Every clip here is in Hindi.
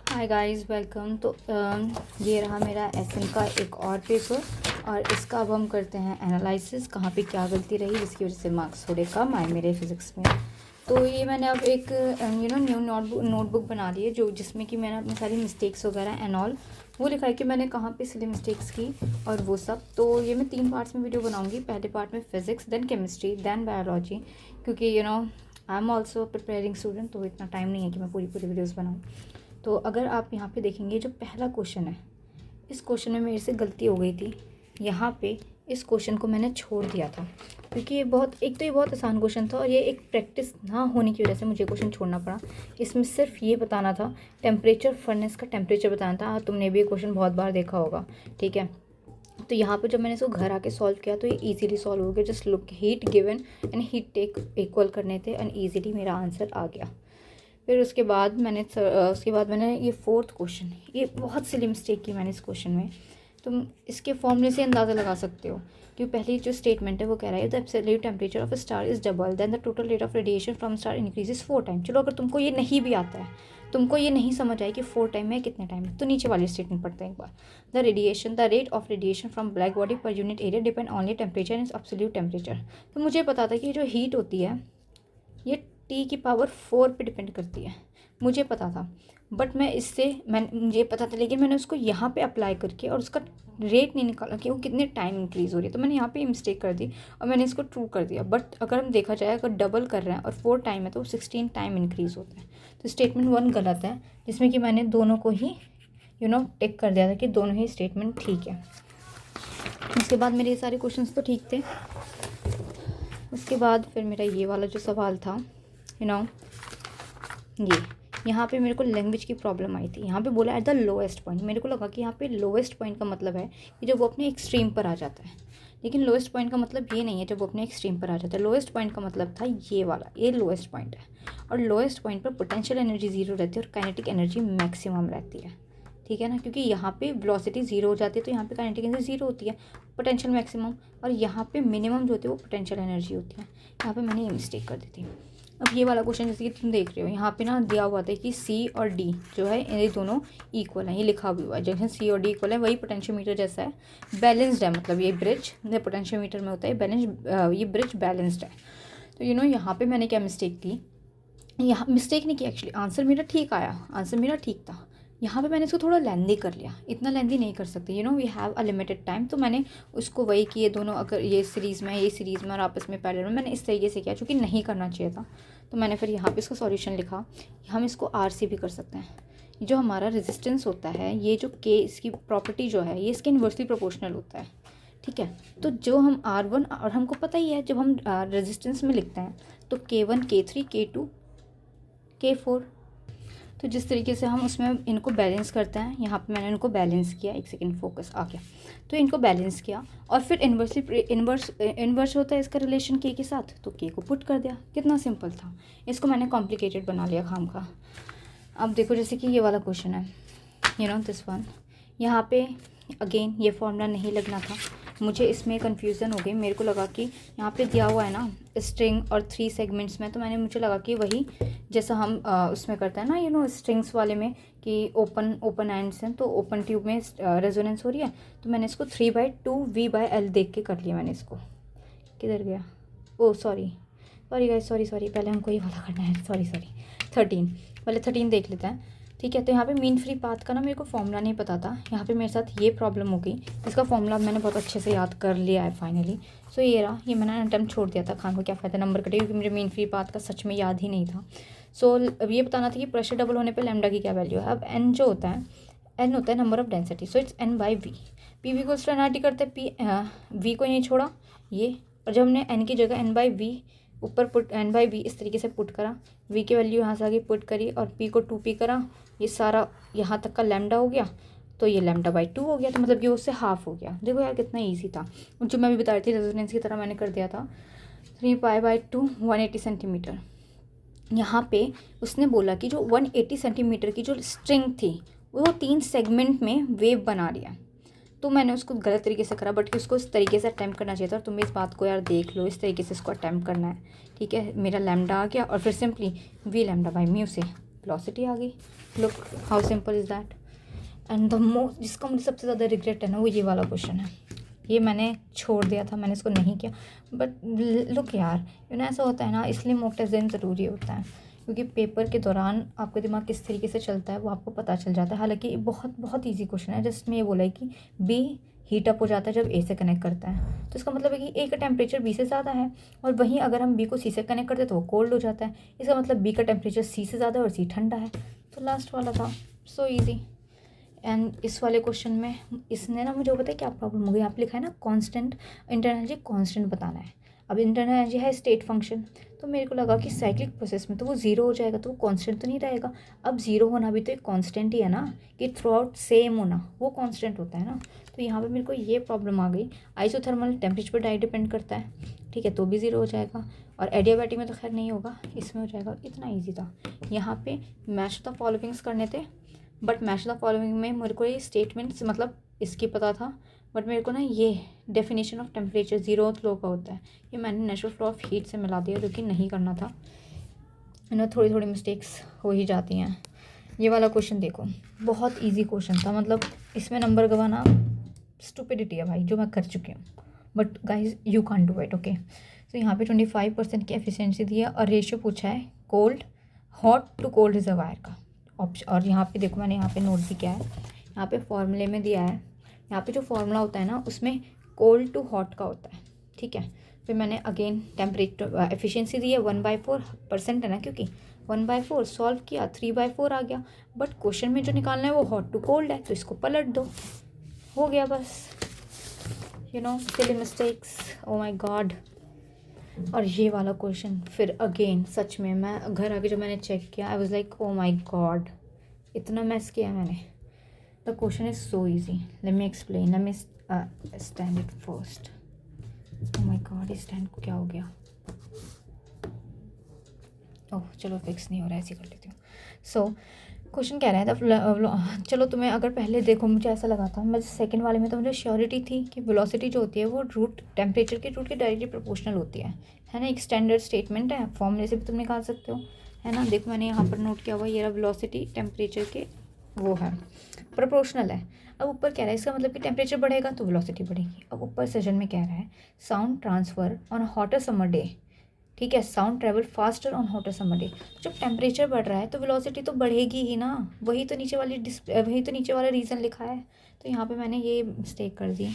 Hi guys welcome. तो ये रहा मेरा एसएम का एक और पेपर और इसका अब हम करते हैं एनालिसिस, कहाँ पे क्या गलती रही जिसकी वजह से मार्क्स थोड़े कम आए मेरे फिज़िक्स में। तो ये मैंने अब एक न्यू नोटबुक बना ली है जो जिसमें कि मैंने अपनी सारी मिस्टेक्स वगैरह एंड ऑल वो लिखा है कि मैंने कहाँ पे सिली मिस्टेक्स की और वो सब। तो ये मैं 3 पार्ट्स में वीडियो बनाऊँगी। पहले पार्ट में physics, then chemistry, then biology, क्योंकि I am also preparing student, तो इतना टाइम नहीं है कि मैं पूरी वीडियोज़ बनाऊँ। तो अगर आप यहाँ पे देखेंगे जो पहला क्वेश्चन है, इस क्वेश्चन में मेरे से गलती हो गई थी। यहाँ पे इस क्वेश्चन को मैंने छोड़ दिया था क्योंकि ये बहुत आसान क्वेश्चन था और ये एक प्रैक्टिस ना होने की वजह से मुझे क्वेश्चन छोड़ना पड़ा। इसमें सिर्फ ये बताना था, टेम्परेचर, फर्नेस का टेम्परेचर बताना था। तुमने भी ये क्वेश्चन बहुत बार देखा होगा, ठीक है। तो यहाँ पर जब मैंने इसको घर आके सॉल्व किया तो ये इजीली सॉल्व हो गया। Just look, heat given and heat take equal करने थे एंड ईजिली मेरा आंसर आ गया। फिर उसके बाद मैंने ये फोर्थ क्वेश्चन, ये बहुत सिली मिस्टेक की मैंने इस क्वेश्चन में। तुम इसके फॉर्मूले से अंदाज़ा लगा सकते हो कि पहली जो स्टेटमेंट है वो कह रहा है the absolute temperature of a star is double then the total rate of radiation from star increases 4 time. चलो अगर तुमको ये नहीं भी आता है, तुमको ये नहीं समझ आए कि 4 टाइम है कितने टाइम है, तो नीचे वाली स्टेटमेंट पढ़ते हैं एक बार। The rate of radiation from black body per unit area depend only temperature and absolute temperature. तो मुझे पता था कि जो हीट होती है ये T⁴ पे डिपेंड करती है, मुझे पता था। बट मुझे पता था, लेकिन मैंने उसको यहाँ पे अप्लाई करके और उसका रेट नहीं निकाला कि वो कितने टाइम इंक्रीज़ हो रही है। तो मैंने यहाँ पे मिस्टेक कर दी और मैंने इसको ट्रू कर दिया। बट अगर हम देखा जाए, अगर डबल कर रहे हैं और 4 टाइम है तो 16 टाइम इंक्रीज़ होता है। तो स्टेटमेंट 1 गलत है, जिसमें कि मैंने दोनों को ही टिक कर दिया था कि दोनों ही स्टेटमेंट ठीक है। उसके बाद मेरे ये सारे क्वेश्चन तो ठीक थे। उसके बाद फिर मेरा ये वाला जो सवाल था ये यहाँ पे मेरे को लैंग्वेज की प्रॉब्लम आई थी। यहाँ पे बोला एट द लोएस्ट पॉइंट। मेरे को लगा कि यहाँ पे लोएस्ट पॉइंट का मतलब है कि जब वो अपने एक्सट्रीम पर आ जाता है, लेकिन लोएस्ट पॉइंट का मतलब ये नहीं है जब वो अपने एक्सट्रीम पर आ जाता है। लोएस्ट पॉइंट का मतलब था ये वाला, ये लोएस्ट पॉइंट है। और लोएस्ट पॉइंट पर पोटेंशियल एनर्जी 0 रहती है और काइनेटिक एनर्जी मैक्सिमम रहती है, ठीक है ना, क्योंकि यहाँ पे वेलोसिटी 0 हो जाती है तो यहाँ पे काइनेटिक एनर्जी 0 होती है, पोटेंशियल मैक्सिमम, और यहाँ पे मिनिमम जो होती है वो पोटेंशियल एनर्जी होती है। यहाँ पे मैंने ये मिस्टेक कर दी थी। अब ये वाला क्वेश्चन जैसे कि तुम देख रहे हो, यहाँ पे ना दिया हुआ था कि सी और डी जो है ये दोनों इक्वल हैं, ये लिखा भी हुआ है। जैसे सी और डी इक्वल है वही पोटेंशियोमीटर जैसा है, बैलेंस्ड है, मतलब ये ब्रिज पोटेंशियोमीटर में होता है बैलेंस, ये ब्रिज बैलेंस्ड है। तो यहाँ पे मैंने क्या मिस्टेक की, यहाँ मिस्टेक नहीं की एक्चुअली, आंसर मेरा ठीक आया, आंसर मेरा ठीक था। यहाँ पे मैंने इसको थोड़ा लेंदी कर लिया, इतना लेंदी नहीं कर सकते, we have a limited time. तो मैंने उसको वही कि ये दोनों अगर ये सीरीज़ में और आपस में पैरेलल में, मैंने इस तरीके से किया जो कि नहीं करना चाहिए था। तो मैंने फिर यहाँ पे इसका सॉल्यूशन लिखा। हम इसको आर से भी कर सकते हैं। जो हमारा रेजिस्टेंस होता है, ये जो के, इसकी प्रॉपर्टी जो है ये इसके इन्वर्सली प्रोपोर्शनल होता है, ठीक है। तो जो हम R1, और हमको पता ही है जब हम रेजिस्टेंस में लिखते हैं तो K1 K3 K2 K4, तो जिस तरीके से हम उसमें इनको बैलेंस करते हैं, यहाँ पे मैंने इनको बैलेंस किया। एक सेकंड, फोकस आ गया। तो इनको बैलेंस किया और फिर इन्वर्स होता है इसका रिलेशन के साथ, तो के को पुट कर दिया। कितना सिंपल था, इसको मैंने कॉम्प्लिकेटेड बना लिया खाम का। अब देखो जैसे कि ये वाला क्वेश्चन है, दिस वन, यहाँ पे अगेन ये फॉर्मूला नहीं लगना था, मुझे इसमें कन्फ्यूज़न हो गई। मेरे को लगा कि यहाँ पे दिया हुआ है ना स्ट्रिंग और 3 सेगमेंट्स में, तो मुझे लगा कि वही जैसा हम उसमें करते हैं ना, स्ट्रिंग्स वाले में कि ओपन एंड्स हैं, तो ओपन ट्यूब में रेजोनेंस हो रही है। तो मैंने इसको 3/2 V/L देख के कर लिया। मैंने इसको, किधर गया, ओ सॉरी गाइस, सॉरी, पहले हमको ये वाला करना है, सॉरी 13, पहले 13 देख लेते हैं, ठीक है। तो यहाँ पे मीन फ्री पाथ का ना मेरे को फॉर्मूला नहीं पता था। यहाँ पे मेरे साथ ये प्रॉब्लम हो गई, इसका फॉर्मूला मैंने बहुत अच्छे से याद कर लिया है फाइनली। सो ये रहा, ये मैंने अटेम्प्ट छोड़ दिया था, खान को क्या फ़ायदा नंबर कटे, क्योंकि मुझे मीन फ्री पाथ का सच में याद ही नहीं था। सो अब ये बताना था कि प्रेशर डबल होने पर लैम्डा की क्या वैल्यू है। अब एन जो होता है, एन होता है number of density, so it's N/V। PV को स्टैंडर्ड करते हैं, वी को नहीं छोड़ा ये, और जब हमने एन की जगह N/V ऊपर पुट N/V इस तरीके से पुट करा, V की वैल्यू यहाँ से आगे पुट करी और P को 2P करा, ये सारा यहाँ तक का लैम्डा हो गया, तो ये λ/2 हो गया। तो मतलब ये उससे हाफ हो गया। देखो यार कितना ईजी था, जो मैं भी बता रही थी रेजोनेंस की तरह मैंने कर दिया था। 3π/2 180 सेंटीमीटर। यहाँ पे उसने बोला कि जो 180 सेंटीमीटर की जो स्ट्रिंग थी वो 3 सेगमेंट में वेव बना रही है। तो मैंने उसको गलत तरीके से करा, बट उसको इस तरीके से अटैम्प्ट करना चाहिए था। तुम इस बात को यार देख लो, इस तरीके से इसको अटैम्प्ट करना है, ठीक है। मेरा लैम्डा आ गया और फिर सिंपली V λ/μ से वेलोसिटी आ गई। Look how simple is that. And the most जिसका मुझे सबसे ज़्यादा रिग्रेट है ना, वो ये वाला क्वेश्चन है। ये मैंने छोड़ दिया था, मैंने इसको नहीं किया। बट लुक यार, ऐसा होता है ना, इसलिए मॉक टेस्ट देना ज़रूरी होता है, क्योंकि पेपर के दौरान आपका दिमाग किस तरीके से चलता है वो आपको पता चल जाता है। हालांकि बहुत बहुत ईजी क्वेश्चन है। जस्ट में ये बोला है कि बी हीट अप हो जाता है जब ए से कनेक्ट करता है, तो इसका मतलब है कि ए का टेम्परेचर बी से ज़्यादा है, और वहीं अगर हम बी को सी से कनेक्ट करते हैं तो वो कोल्ड हो जाता है। इसका मतलब बी का टेम्परेचर सी से ज़्यादा है और सी ठंडा है। तो लास्ट वाला था, सो ईजी। एंड इस वाले क्वेश्चन में इसने ना मुझे पता है क्या प्रॉब्लम हो गई। यहाँ पे लिखा है ना कांस्टेंट इंटरनल एनर्जी कांस्टेंट बताना है। अब इंटरनल एनर्जी है स्टेट फंक्शन, तो मेरे को लगा कि साइक्लिक प्रोसेस में तो वो ज़ीरो हो जाएगा, तो वो कांस्टेंट तो नहीं रहेगा। अब ज़ीरो होना भी तो एक कांस्टेंट ही है ना, कि थ्रू आउट सेम होना वो कांस्टेंट होता है ना। तो यहाँ पे मेरे को ये प्रॉब्लम आ गई। आइसोथर्मल टेम्परेचर पर डायरेक्ट डिपेंड करता है, ठीक है, तो भी ज़ीरो हो जाएगा। और एडियाबैटिक में तो खैर नहीं होगा, इसमें हो जाएगा। इतना ईजी था। यहाँ पे मैच द फॉलोइंग्स करने थे, बट मैच द फॉलोइंग में मेरे को ये स्टेटमेंट्स मतलब इसकी पता था, बट मेरे को ना ये definition of temperature zero flow का होता है, ये मैंने नेचुरल फ्लो ऑफ हीट से मिला दिया, जो कि नहीं करना था। थोड़ी थोड़ी मिस्टेक्स हो ही जाती हैं। ये वाला क्वेश्चन देखो, बहुत ईजी क्वेश्चन था, मतलब इसमें नंबर गवाना स्टुपिडिटी है भाई, जो मैं कर चुकी हूँ। But guys you can't do it, okay. तो यहाँ पे 25% की एफिशिएंसी दी है, और रेशियो पूछा है cold hot to cold reservoir का ऑप्शन। और यहाँ पे देखो मैंने यहाँ पे नोट भी किया है, यहाँ पे फॉर्मूले में दिया है। यहाँ पे जो फॉर्मूला होता है ना, उसमें कोल्ड टू हॉट का होता है, ठीक है। फिर मैंने अगेन टेम्परेचर एफिशिएंसी दी है 1/4% है ना, क्योंकि 1/4 सॉल्व किया 3/4 आ गया। बट क्वेश्चन में जो निकालना है वो हॉट टू कोल्ड है, तो इसको पलट दो, हो गया बस। Silly mistakes, oh my God. और ये वाला क्वेश्चन फिर अगेन सच में मैं घर आके जब मैंने चेक किया, आई was like oh my God, इतना मैस किया मैंने। The question is so easy, let me explain, let me stand it first. Oh my God, इस स्टैंड को क्या हो गया? ओह चलो, फिक्स नहीं हो रहा है, ऐसे कर लेती हूँ। सो क्वेश्चन कह रहा है चलो तुम्हें अगर पहले देखो, मुझे ऐसा लगा था, मैं सेकंड वाले में तो मुझे श्योरिटी थी कि वेलोसिटी जो होती है वो रूट टेम्परेचर के रूट के डायरेक्टली प्रोपोर्शनल होती है ना। एक स्टैंडर्ड स्टेटमेंट है, फॉर्मूले से भी तुम निकाल सकते हो, है ना। देखो मैंने यहाँ पर नोट किया हुआ, ये रहा वेलोसिटी टेम्परेचर के वो है प्रोपोर्शनल है। अब ऊपर कह रहा है, इसका मतलब कि टेम्परेचर बढ़ेगा तो वेलोसिटी बढ़ेगी। अब ऊपर सेशन में कह रहा है sound transfer on hotter summer day, ठीक है, sound travel faster on hotter summer day. जब टेम्परेचर बढ़ रहा है तो वेलोसिटी तो बढ़ेगी ही ना, वही तो नीचे वाला रीज़न लिखा है। तो यहाँ पे मैंने ये मिस्टेक कर दी,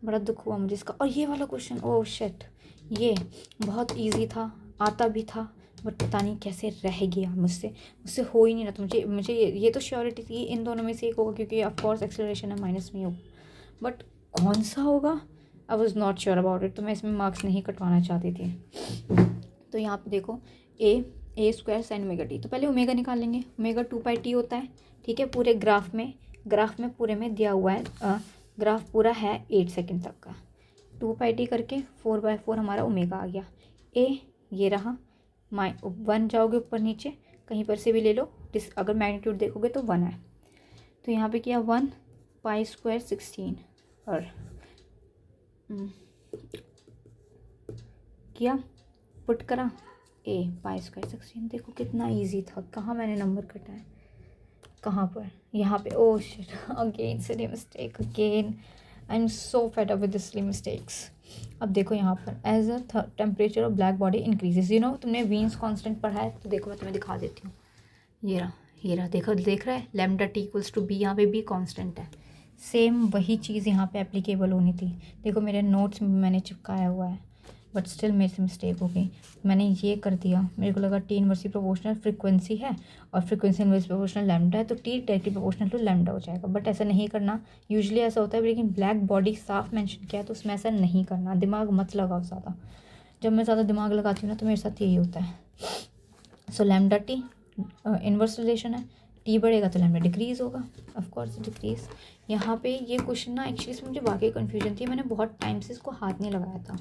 बड़ा दुख हुआ मुझे इसका। और ये वाला क्वेश्चन, ओह शिट, ये बहुत इजी था, आता भी था, बट पता नहीं कैसे रह गया मुझसे हो ही नहीं रहा। तो मुझे ये तो श्योरिटी थी इन दोनों में से एक होगा, क्योंकि ऑफकोर्स एक्सेलरेशन है, माइनस में होगा, बट कौन सा होगा I was not sure about it. तो मैं इसमें मार्क्स नहीं कटवाना चाहती थी। तो यहाँ पे देखो ए स्क्वायर साइन ओमेगा टी, तो पहले ओमेगा निकाल लेंगे। ओमेगा 2πt होता है, ठीक है। पूरे ग्राफ में पूरे में दिया हुआ है, ग्राफ पूरा है 8 सेकंड तक का। 2πt करके 4/4 हमारा ओमेगा आ गया। ये रहा 1 जाओगे ऊपर नीचे कहीं पर से भी ले लो, अगर मैग्नीट्यूड देखोगे तो 1 है। तो यहाँ पे किया 1 पाई स्क्वायर 16 और किया पुट करा ए पाई स्क्वायर 16। देखो कितना इजी था, कहाँ मैंने नंबर कटा है, कहाँ पर, यहाँ पे। Oh shit, again silly mistake, again I am so fed up with this silly mistakes. अब देखो यहाँ पर as a temperature of black body increases, तुमने वीन्स कांस्टेंट पढ़ा है, तो देखो मैं तुम्हें दिखा देती हूँ। ये रहा देखो, देख रहा है lambda T equals to B, यहाँ पे बी कांस्टेंट है। सेम वही चीज़ यहाँ पे एप्लीकेबल होनी थी। देखो मेरे नोट्स में मैंने चिपकाया हुआ है, बट स्टिल मेरे से मिस्टेक हो गई, मैंने ये कर दिया। मेरे को लगा टी इनवर्सली प्रोपोर्शनल फ्रीक्वेंसी है और फ्रीक्वेंसी इनवर्सली प्रोपोर्शनल लैम्डा है, तो T directly proportional to lambda हो जाएगा, बट ऐसा नहीं करना। यूजुअली ऐसा होता है, लेकिन ब्लैक बॉडी साफ मेंशन किया है तो उसमें ऐसा नहीं करना। दिमाग मत लगाओ ज़्यादा, जब मैं ज़्यादा दिमाग लगाती हूँ ना तो मेरे साथ यही होता है। सो लैम्डा टी इनवर्स रिलेशन है, टी बढ़ेगा तो लैम्डा डिक्रीज़ होगा, ऑफकोर्स डिक्रीज़। यहाँ पे ये क्वेश्चन ना एक्चुअली इसमें मुझे वाकई कन्फ्यूजन थी, मैंने बहुत टाइम से इसको हाथ नहीं लगाया था,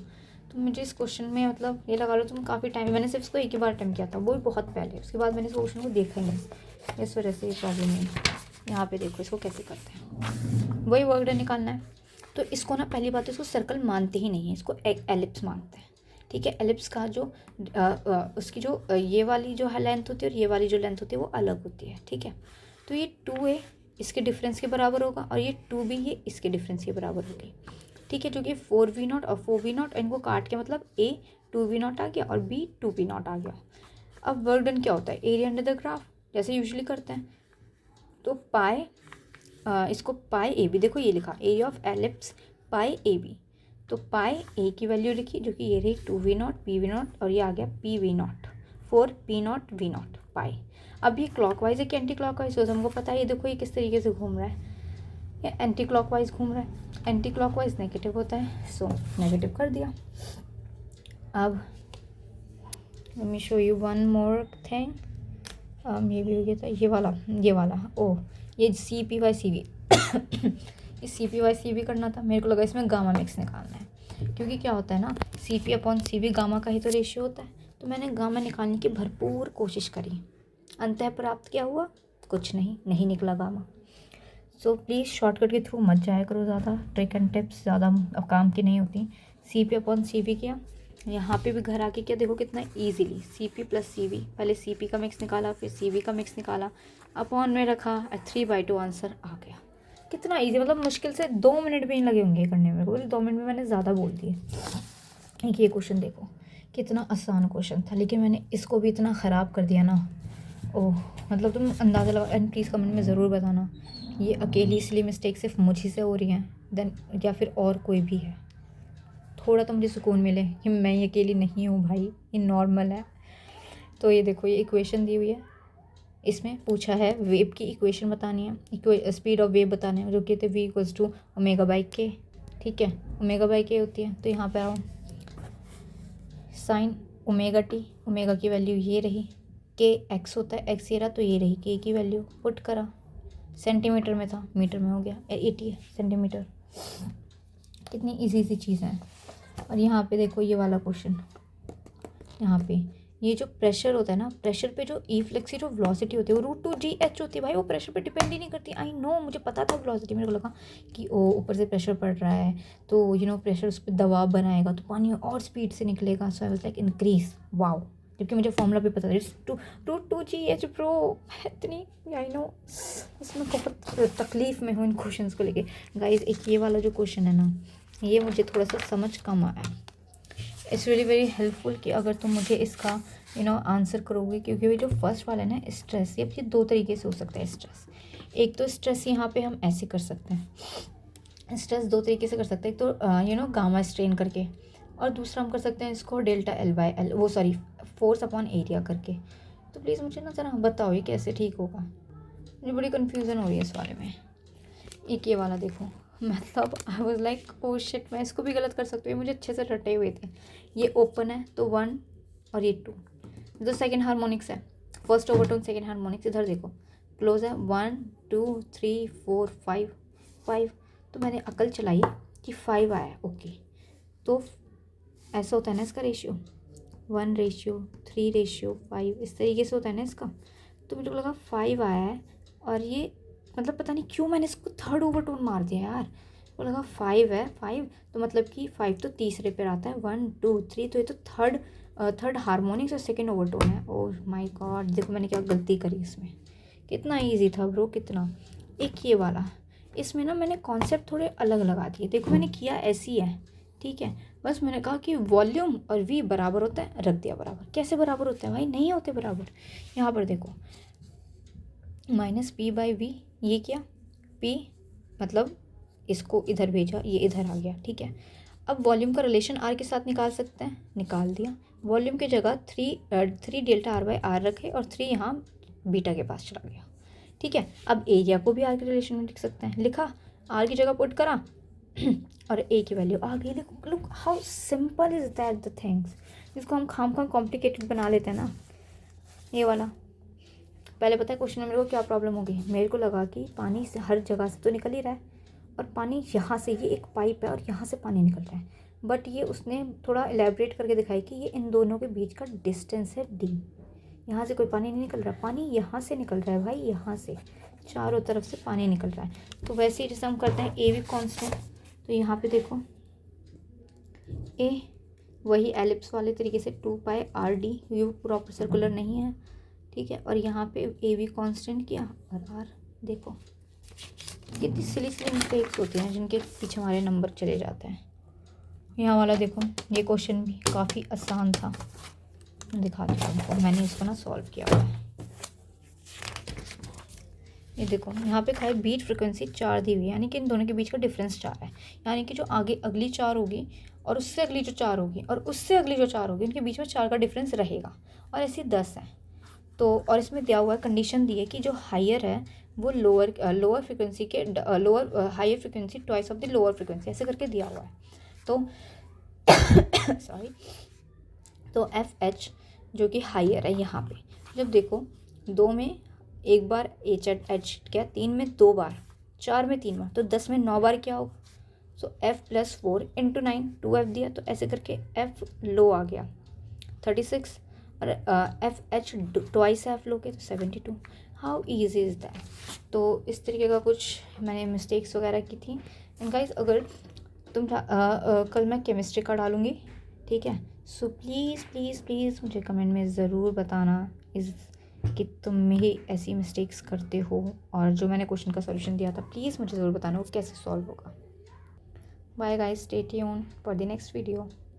तो मुझे इस क्वेश्चन में मतलब ये लगा लो तुम काफ़ी टाइम, मैंने सिर्फ इसको एक ही बार अटेम्प्ट किया था, वो भी बहुत पहले, उसके बाद मैंने इस क्वेश्चन को देखा ही नहीं, इस वजह से ये प्रॉब्लम है। यहाँ पे देखो इसको कैसे करते हैं, वही वर्क डन निकालना है। तो इसको ना पहली बात तो इसको सर्कल मानते ही नहीं है, इसको एलिप्स मानते हैं। ठीक है। एलिप्स का जो उसकी जो ये वाली जो है लेंथ होती है और ये वाली जो लेंथ होती है वो अलग होती है, ठीक है। तो ये 2a इसके डिफरेंस के बराबर होगा और ये 2b ये इसके डिफरेंस के बराबर होगी, ठीक है। जो कि 4v0 और 4v0 इनको काट के मतलब a 2v0 आ गया और b 2v0 आ गया। अब वर्क डन क्या होता है, एरिया अंडर द ग्राफ, जैसे यूजुअली करते हैं। तो पाई इसको पाई ए बी, देखो ये लिखा area of ellipse pi A B. तो पाई ए की वैल्यू लिखी जो कि ये रही 2v0 pv0 और ये आ गया pv0 4p0 v0 पाई। अब ये क्लॉकवाइज है कि एंटी क्लॉकवाइज, तो हमको पता है ये देखो ये किस तरीके से घूम रहा है, ये एंटी क्लॉकवाइज घूम रहा है। एंटी क्लॉकवाइज नेगेटिव होता है, सो नेगेटिव कर दिया। अब let me show you one more thing. ये भी हो गया था, ये वाला ओ ये C P Y C V ये C P Y C V करना था। मेरे को लगा इसमें गामा मिक्स निकालना है, क्योंकि क्या होता है ना C P upon C V gamma का ही तो रेशियो होता है। तो मैंने गामा निकालने की भरपूर कोशिश करी, अंततः प्राप्त क्या हुआ, कुछ नहीं निकला गामा। सो प्लीज़ शॉर्टकट के थ्रू मत जाया करो, ज़्यादा ट्रिक एंड टिप्स ज़्यादा अब काम की नहीं होती। C P upon C V किया, यहाँ पे भी घर आके क्या देखो कितना easily C P plus C V, पहले सी पी का मिक्स निकाला फिर सी वी का मिक्स निकाला, अपॉन में रखा 3/2 आंसर आ गया। कितना इजी, मतलब मुश्किल से 2 मिनट भी नहीं लगे होंगे करने में, बोले 2 मिनट में मैंने ज़्यादा बोल दिए। एक ये क्वेश्चन देखो कितना आसान क्वेश्चन था, लेकिन मैंने इसको भी इतना ख़राब कर दिया ना। ओह मतलब तुम अंदाज़ा लगा, एंड प्लीज़ कमेंट में ज़रूर बताना ये अकेली इसलिए मिस्टेक सिर्फ मुझी से हो रही है देन या फिर और कोई भी है। थोड़ा तो मुझे सुकून मिले कि मैं ये अकेली नहीं हूँ भाई, ये नॉर्मल है। तो ये देखो ये इक्वेशन दी हुई है, इसमें पूछा है वेव की इक्वेशन बतानी है, स्पीड ऑफ वेव बताना है, जो कहते हैं v = ω/k, ठीक है। ω/k होती है, तो यहाँ पे आओ साइन ω/t, ओमेगा की वैल्यू ये रही, k x होता है, x ये रहा तो ये रही k की वैल्यू, पुट करा, सेंटीमीटर में था मीटर में हो गया 80 सेंटीमीटर। कितनी इजी चीज़ है। और यहाँ पे देखो ये वाला क्वेश्चन, यहाँ पे ये जो प्रेशर होता है ना, प्रेशर पे जो ई फ्लेक्स की जो वेलोसिटी होती है वो √2gh होती है भाई, वो प्रेशर पे डिपेंड ही नहीं करती। आई नो, मुझे पता था वेलोसिटी, मेरे को लगा कि ओ ऊपर से प्रेशर पड़ रहा है तो प्रेशर उस पर दबाव बनाएगा तो पानी और स्पीड से निकलेगा, so I was like increase, wow. जबकि मुझे फॉर्मूला भी पता था, इट्स √2gh ब्रो। इतनी आई नो इसमें बहुत तकलीफ़ में हूँ इन क्वेश्चन को लेके। गाइज एक ये वाला जो क्वेश्चन है ना, ये मुझे थोड़ा सा समझ कम आया। इट्स रियली वेरी हेल्पफुल कि अगर तुम मुझे इसका आंसर करोगे, क्योंकि ये जो फर्स्ट वाला है ना स्ट्रेस, ये 2 तरीके से हो सकता है स्ट्रेस। एक तो स्ट्रेस यहाँ पे हम ऐसे कर सकते हैं, स्ट्रेस 2 तरीके से कर सकते हैं, एक तो गामा स्ट्रेन करके, और दूसरा हम कर सकते हैं इसको ΔL/L फोर्स अपॉन एरिया करके। तो प्लीज़ मुझे ना ज़रा बताओ ये कैसे ठीक होगा, मुझे बड़ी कन्फ्यूज़न हो रही है इस बारे में। एक ये वाला देखो, मतलब आई वाज लाइक ओ शिट, मैं इसको भी गलत कर सकती हूँ, मुझे अच्छे से रटे हुए थे। ये ओपन है तो 1 और ये 2, जो सेकेंड हार्मोनिक्स है, फर्स्ट ओवरटोन सेकेंड हार्मोनिक्स, इधर देखो क्लोज है 1 2 3 4 5। तो मैंने अकल चलाई कि 5 आया, ओके। तो ऐसा होता है ना इसका रेशियो, 1:3:5 इस तरीके से होता है ना इसका। तो मुझे लगा 5 आया है, और ये मतलब पता नहीं क्यों मैंने इसको थर्ड ओवरटोन मार दिया यार। वो लगा 5 है, 5 तो मतलब कि 5 तो तीसरे पे आता है, 1 2 3, तो ये तो थर्ड हार्मोनिक्स और सेकेंड ओवरटोन है। ओह माय गॉड, देखो मैंने क्या गलती करी इसमें। कितना इजी था ब्रो, कितना। एक ये वाला, इसमें ना मैंने कॉन्सेप्ट थोड़े अलग लगा दिए। देखो मैंने किया ऐसी है, ठीक है, बस मैंने कहा कि वॉल्यूम और v बराबर होता है, रख दिया बराबर। कैसे बराबर होता है भाई, नहीं होते बराबर। यहाँ पर देखो -p/v, ये क्या p मतलब इसको इधर भेजा, ये इधर आ गया, ठीक है। अब वॉल्यूम का रिलेशन r के साथ निकाल सकते हैं, निकाल दिया। वॉल्यूम की जगह 3 ΔR/r रखे और 3 यहाँ बीटा के पास चला गया, ठीक है। अब एरिया को भी r के रिलेशन में लिख सकते हैं, लिखा, r की जगह पुट करा और a की वैल्यू आ गई। Look how simple is that the things, जिसको हम खाम कॉम्प्लिकेटेड बना लेते हैं ना। ये वाला पहले पता है क्वेश्चन में मेरे को क्या प्रॉब्लम हो गई, मेरे को लगा कि पानी से हर जगह से तो निकल ही रहा है, और पानी यहाँ से, ये एक पाइप है और यहाँ से पानी निकल रहा है, बट ये उसने थोड़ा एलेबरेट करके दिखाई कि ये इन दोनों के बीच का डिस्टेंस है d। यहाँ से कोई पानी नहीं निकल रहा, पानी यहाँ से निकल रहा है भाई, यहाँ से चारों तरफ से पानी निकल रहा है। तो वैसे ही जैसे हम करते हैं ए भी कॉन्स्टेंट, तो यहाँ पे देखो ए वही एलिप्स वाले तरीके से 2π/r/d, ये प्रॉपर सर्कुलर नहीं है, ठीक है। और यहाँ पे ए बी कॉन्स्टेंट किया और आर। देखो कितनी सिली सिली मिस्टेक्स होती हैं जिनके पीछे हमारे नंबर चले जाते हैं। यहाँ वाला देखो, ये क्वेश्चन भी काफ़ी आसान था, दिखाती हूँ आपको, मैंने इसको ना सॉल्व किया हुआ है। ये देखो यहाँ पे खाए बीट फ्रिक्वेंसी 4 दी हुई है, यानी कि इन दोनों के बीच का डिफरेंस 4 है, यानी कि जो आगे अगली 4 होगी और उससे अगली जो 4 होगी और उससे अगली जो 4 होगी, उनके बीच में 4 का डिफरेंस रहेगा, और ऐसे 10 है। तो और इसमें दिया हुआ है, कंडीशन दी है कि जो हायर है वो लोअर फ्रिक्वेंसी के higher frequency twice of the lower frequency, ऐसे करके दिया हुआ है। तो सॉरी, तो FH जो कि हायर है यहाँ पे, जब देखो 2 में एक बार H क्या, 3 में 2 बार, 4 में 3 बार, तो 10 में 9 बार क्या होगा। सो F + 4 × 9, 2F दिया, तो ऐसे करके F लो आ गया 36, और FH ट्वाइस F लो के तो 72। How easy is that. तो इस तरीके का कुछ मैंने मिस्टेक्स वगैरह की थी। एंड गाइस, अगर तुम कल मैं केमिस्ट्री का डालूँगी, ठीक है। सो प्लीज़ प्लीज़ प्लीज़ मुझे कमेंट में ज़रूर बताना कि तुम भी ऐसी मिस्टेक्स करते हो, और जो मैंने क्वेश्चन का सॉल्यूशन दिया था प्लीज़ मुझे ज़रूर बताना वो कैसे सॉल्व होगा। Bye guys, stay tuned for the next video.